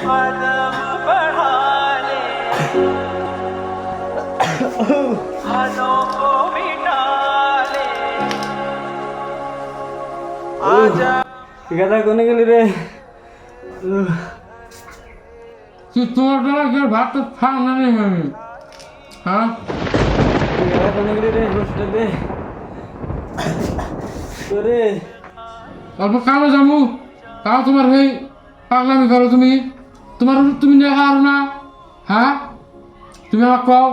कदम बढ़ा ले, हदों को मिटा ले, आजा। ঠিকাদার কোনে গেলি রে? তোমার দ্বারা যে ভাত তো খাও না রে আমি, হ্যাঁ ঠিকাদার কোনে গেলি রে? হোস্টে দে তোরে। অল্প কামে যাবো তাও তোমার হয়ে পাগলামি করো তুমি। তোমার ওষুধ তুমি নিয়ে খাও না, হ্যাঁ তুমি আমাকে কও।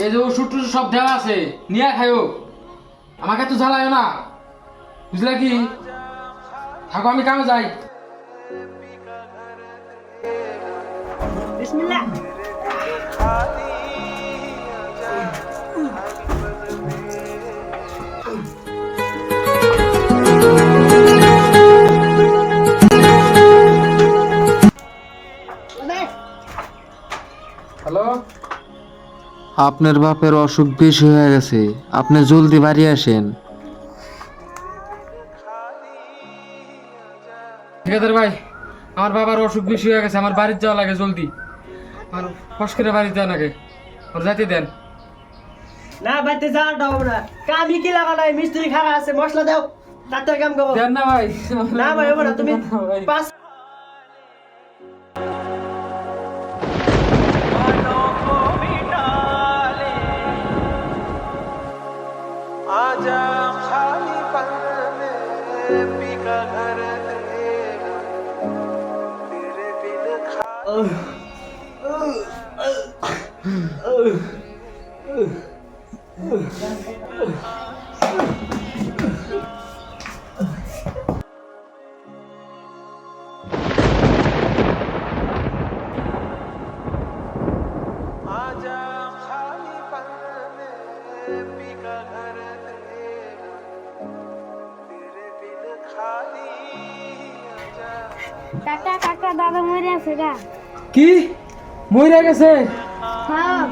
এই যে ওষুধ টুষুধ সব দেওয়া আছে, নিয়ে খাইও, আমাকে তো জ্বালায় না, বুঝলে কি? থাকো আমি কামে যাই। বিসমিল্লাহ। হ্যালো, আপনার বাপের অসুখ বেশি হয়ে গেছে, আপনি জলদি বাড়ি আসেন। ঠিকাদার ভাই, আমার বাবার অসুখ বেশি হয়ে গেছে, আমার বাড়িতে যাওয়া লাগে জলদি। আর ফস করে বাড়িতে যাওয়া লাগে, ওর যাইতে দেন। না বাইতে যাওয়াটা হবে না, কামি কি লাগা নাই, মিস্ত্রি খাওয়া আছে, মশলা দাও, তাতে কাম করো। দেন না ভাই। না ভাই হবে না, তুমি পাঁচ हदों को मिटा ले, आजा खाली पल में पी का घर देगा, तेरे बिन खाली। आजा खाली पल में पी का घर देगा, तेरे बिन खाली आजा। কাকা কাকা দাদা মরে আছে গা। কি মইরা গেছে? হ্যাঁ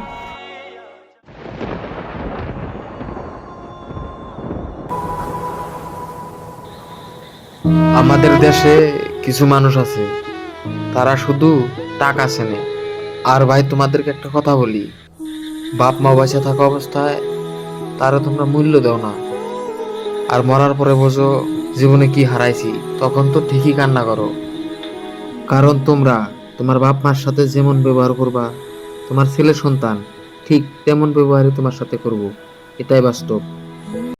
আমাদের দেশে কিছু মানুষ আছে, তারা শুধু টাকা চেনে। আর ভাই তোমাদেরকে একটা কথা বলি, বাপ মা বেঁচে থাকা অবস্থায় তারা তোমরা মূল্য দাও না, আর মরার পরে বোঝো জীবনে কি হারাইছি, তখন তো ঠিকই কান্না করো। কারণ তোমরা তোমার বাপ মার সাথে যেমন ব্যবহার করবা, তোমার ছেলে সন্তান ঠিক তেমন ব্যবহারই তোমার সাথে করব, এটাই বাস্তব।